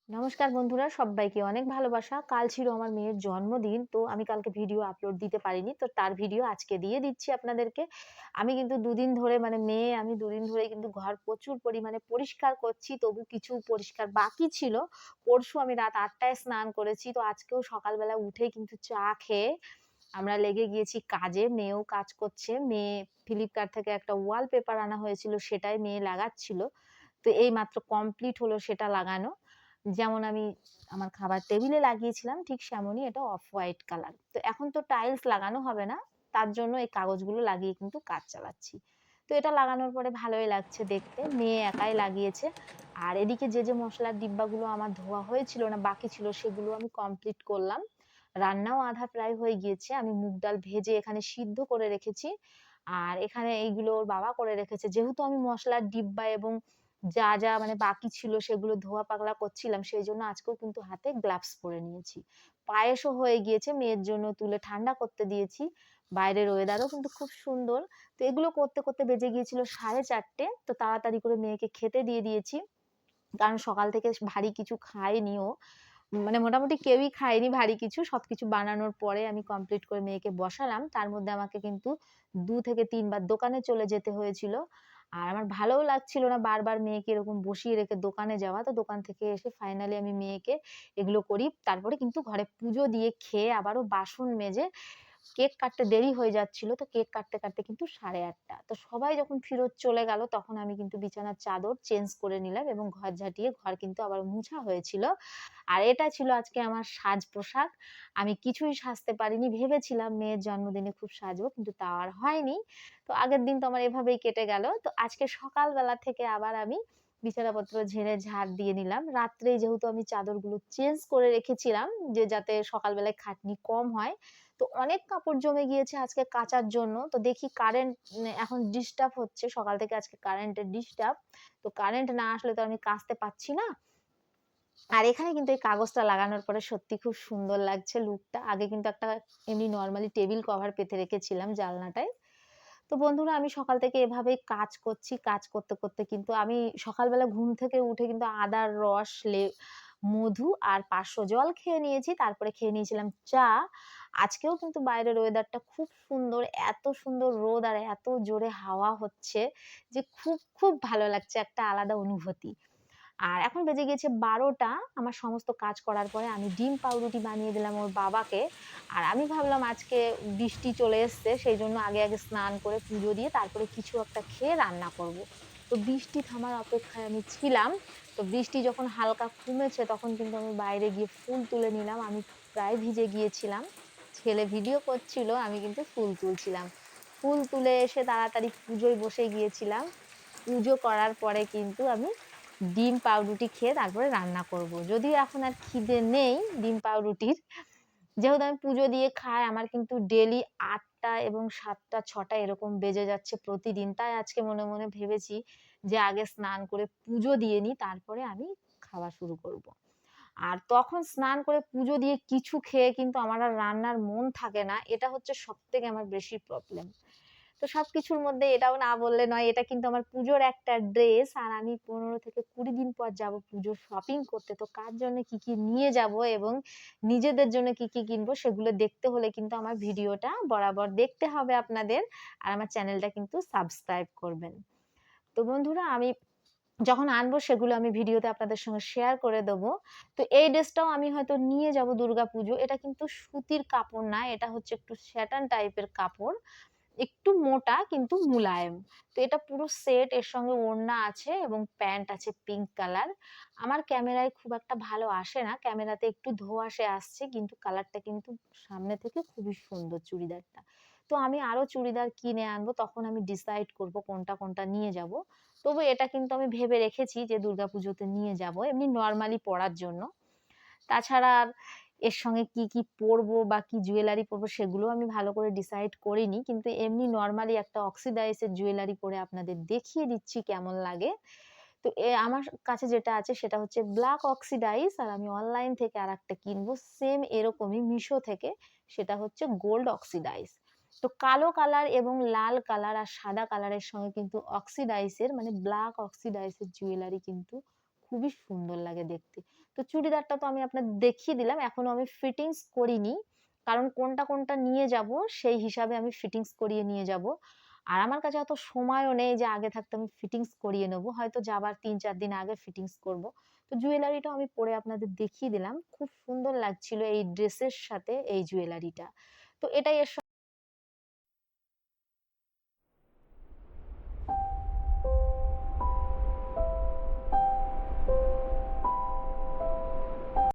নমস্কার বন্ধুরা, সবাইকে অনেক ভালোবাসা। কাল ছিল আমার মেয়ের জন্মদিন। তো আমি কালকে ভিডিও আপলোড দিতে পারিনি। তো তার ভিডিও আজকে দিয়ে দিচ্ছি আপনাদেরকে। আমি কিন্তু দুদিন ধরে আমি দুদিন ধরেই কিন্তু ঘর প্রচুর পরিমাণে পরিষ্কার করছি। তবু কিছু পরিষ্কার বাকি ছিল। পরশু আমি রাত ৮ টায় স্নান করেছি। তো আজকেও সকালবেলা উঠেই কিন্তু চা খেয়ে আমরা লেগে গিয়েছি কাজে। মেয়েও কাজ করছে। মেয়ে ফ্লিপকার্ট থেকে একটা ওয়ালপেপার আনা হয়েছিল, সেটাই মেয়ে লাগাচ্ছিল। তো এইমাত্র কমপ্লিট হলো সেটা লাগানো। যেমন আমি আমার খাবার টেবিলে লাগিয়েছিলাম ঠিক সেমনই এটা অফ হোয়াইট কালার। তো এখন তো টাইলস লাগানো হবে না। তার জন্য এই কাগজগুলো লাগিয়ে কিন্তু কাজ চালাচ্ছি। তো এটা লাগানোর পরে ভালোই লাগছে দেখতে। মেয়ে একাই লাগিয়েছে। আর এদিকে যে মসলার ডিব্বাগুলো আমার ধোয়া হয়েছিল না, বাকি ছিল, সেগুলো আমি কমপ্লিট করলাম। রান্নাও আধা প্রায় হয়ে গিয়েছে। আমি মুগ ডাল ভেজে এখানে সিদ্ধ করে রেখেছি। আর এখানে এইগুলো ওর বাবা করে রেখেছে। যেহেতু আমি মসলার ডিব্বা এবং যা বাকি ছিল সেগুলো ধোয়া পাকলা করছিলাম, সেইজন্য আজকেও কিন্তু হাতে গ্লাভস পরে নিয়েছি। পায়েসও হয়ে গিয়েছে, মেয়ের জন্য তুলে ঠান্ডা করতে দিয়েছি। বাইরের ওয়েদারও কিন্তু খুব সুন্দর। তো এগুলো করতে, করতে বেজে গিয়েছিল 4:30। তো তাড়াতাড়ি করে মেয়েকে খেতে দিয়ে দিয়েছি। কারণ সকাল থেকে ভারী কিছু খায়নি ও। মোটামুটি কেউই খায়নি ভারী কিছু। সবকিছু বানানোর পরে আমি কমপ্লিট করে মেয়েকে বসালাম। তার মধ্যে আমাকে কিন্তু ২ থেকে ৩ বার দোকানে চলে যেতে হয়েছিল। আর আমার ভালোও লাগছিল না বারবার মেয়েকে এরকম বসিয়ে রেখে দোকানে যাওয়া। তো দোকান থেকে এসে ফাইনালি আমি মেয়েকে এগুলো করি। তারপরে কিন্তু ঘরে পুজো দিয়ে খেয়ে আবারও বাসন মেজে কেক কাটতে দেরি হয়ে যাচ্ছিল। তো কেক কাটতে, কাটতে কিন্তু 8:30। তো সবাই যখন ফেরত চলে গেল তখন আমি কিন্তু বিছানার চাদর চেঞ্জ করে নিলাম এবং ঘর ঝাঁটিয়ে ঘর কিন্তু আবার মুছা হয়েছিল। আর এটা ছিল আজকে আমার সাজ-পোশাক। আমি কিছুই সাজতে পারিনি। ভেবেছিলাম মেয়ের জন্মদিনে খুব সাজবো, কিন্তু তা আর হয়নি। তো আগের দিন তো আমার এভাবেই কেটে গেল। তো আজকে সকালবেলা থেকে আবার আমি বিছানাপত্র ঝেড়ে ঝাড় দিয়ে নিলাম। রাত্রেই যেহেতু আমি চাদরগুলো চেঞ্জ করে রেখেছিলাম যে যাতে সকালবেলায় খাটনি কম হয়। তো অনেক কাপড় জমে গিয়েছে আজকে কাচার জন্য। তো দেখি কারেন্ট এখন ডিস্টার্ব হচ্ছে। সকাল থেকে আজকে কারেন্টের ডিস্টার্ব। তো কারেন্ট না আসলে তো আমি কাচতে পারছি না। আর এখানে কিন্তু এই কাগজটা লাগানোর পরে সত্যি খুব সুন্দর লাগছে লুকটা। আগে কিন্তু একটা এমনি নরমালি টেবিল কভার পেতে রেখেছিলাম জানলাটায়। তো বন্ধুরা, আমি সকাল থেকে এভাবেই কাজ করছি। কাজ করতে, করতে কিন্তু আমি সকালবেলা ঘুম থেকে উঠে কিন্তু আদার রস, মধু আর ৫০০ জল খেয়ে নিয়েছি। তারপরে খেয়ে নিয়েছিলাম চা। আজকেও কিন্তু বাইরের ওয়েদারটা খুব সুন্দর। এত সুন্দর রোদ আর এত জোরে হাওয়া হচ্ছে যে খুব ভালো লাগছে। একটা আলাদা অনুভূতি। আর এখন বেজে গিয়েছে ১২টা। আমার সমস্ত কাজ করার পরে আমি ডিম পাউরুটি বানিয়ে দিলাম ওর বাবাকে। আর আমি ভাবলাম আজকে বৃষ্টি চলে এসছে, সেইজন্য আগে স্নান করে পুজো দিয়ে তারপরে কিছু একটা খেয়ে রান্না করব। তো বৃষ্টি থামার অপেক্ষায় আমি ছিলাম। তো বৃষ্টি যখন হালকা কমেছে তখন কিন্তু আমি বাইরে গিয়ে ফুল তুলে নিলাম। আমি প্রায় ভিজে গিয়েছিলাম। ছেলে ভিডিও করছিল, আমি কিন্তু ফুল তুলছিলাম। ফুল তুলে এসে তাড়াতাড়ি পুজোয় বসে গিয়েছিলাম। পুজো করার পরে কিন্তু আমি ডিম পাউরুটি খেয়ে তারপরে রান্না করব। যদিও এখন আর খিদে নেই ডিম পাউরুটির। যেহেতু আমি পুজো দিয়ে খাই, আমার কিন্তু ডেইলি ৮টা এবং ৭টা ৬টা এরকম বেজে যাচ্ছে প্রতিদিন। তাই আজকে মনে, মনে ভেবেছি যে আগে স্নান করে পুজো দিয়ে নিই, তারপরে আমি খাওয়া শুরু করব। আর তখন স্নান করে পুজো দিয়ে কিছু খেয়ে কিন্তু আমার আর রান্নার মন থাকে না। এটা হচ্ছে সবথেকে আমার বেশি প্রবলেম। তো সবকিছুর মধ্যে এটাও না বললে নয়। এটা কিন্তু আমার পুজোর একটা ড্রেস। আর আমি ১৫ থেকে ২০ দিন পর যাবো পুজোর শপিং করতে। তো কার জন্য কি নিয়ে যাবো এবং নিজেদের জন্য কি কিনবো সেগুলো দেখতে হলে কিন্তু আমার ভিডিওটা বরাবর দেখতে হবে আপনাদের। আর আমার চ্যানেলটা কিন্তু সাবস্ক্রাইব করবেন। তো বন্ধুরা, আমি যখন আনবো সেগুলো আমি ভিডিওতে আপনাদের সঙ্গে শেয়ার করে দেবো। তো এই ড্রেসটাও আমি হয়তো নিয়ে যাবো দুর্গাপুজো। এটা কিন্তু সুতির কাপড় না, এটা হচ্ছে একটু স্যাটান টাইপের কাপড়। একটু মোটা কিন্তু মুলায়েম। তো এটা পুরো সেট, এর সঙ্গে ওড়না আছে এবং প্যান্ট আছে পিঙ্ক কালার। আমার ক্যামেরায় খুব একটা ভালো আসে না। ক্যামেরাতে একটু ধোঁয়াশে আসছে, কিন্তু কালারটা কিন্তু সামনে থেকে খুবই সুন্দর চুড়িদারটা। তো আমি আরো চুড়িদার কিনে আনবো, তখন আমি ডিসাইড করব কোনটা নিয়ে যাবো। তবু এটা কিন্তু আমি ভেবে রেখেছি যে দুর্গাপুজোতে নিয়ে যাবো এমনি নরমালি পড়ার জন্য। তাছাড়া আর এর সঙ্গে কি পরবো বা কি জুয়েলারি পরবো সেগুলো আমি ভালো করে ডিসাইড করিনি। কিন্তু এমনি নরমালি একটা অক্সিডাইজ এর জুয়েলারি পরে আপনাদের দেখিয়ে দিচ্ছি কেমন লাগে। তো আমার কাছে যেটা আছে সেটা হচ্ছে ব্লাক অক্সিডাইজ, আর আমি অনলাইন থেকে আরেকটা কিনবো সেম এরকমই মিশো থেকে। সেটা হচ্ছে গোল্ড অক্সিডাইজ। তো কালো কালার এবং লাল কালার আর সাদা কালারের সঙ্গে কিন্তু অক্সিডাইজ এর ব্লাক অক্সিডাইজ এর জুয়েলারি কিন্তু খুবই সুন্দর লাগে দেখতে। তো চুড়িদারটা তো আমি আপনাদের দেখিয়ে দিলাম, এখনো আমি ফিটিংস করিনি। কারণ কোনটা, কোনটা নিয়ে যাবো সেই হিসাবে আমি ফিটিংস করিয়ে নিয়ে যাবো। আর আমার কাছে অত সময়ও নেই যে আগে থাকতে আমি ফিটিংস করিয়ে নেবো। হয়তো যাবার ৩-৪ দিন আগে ফিটিংস করবো। তো জুয়েলারিটাও আমি পরে আপনাদের দেখিয়ে দিলাম। খুব সুন্দর লাগছিল এই ড্রেসের সাথে এই জুয়েলারিটা। তো এটাই এর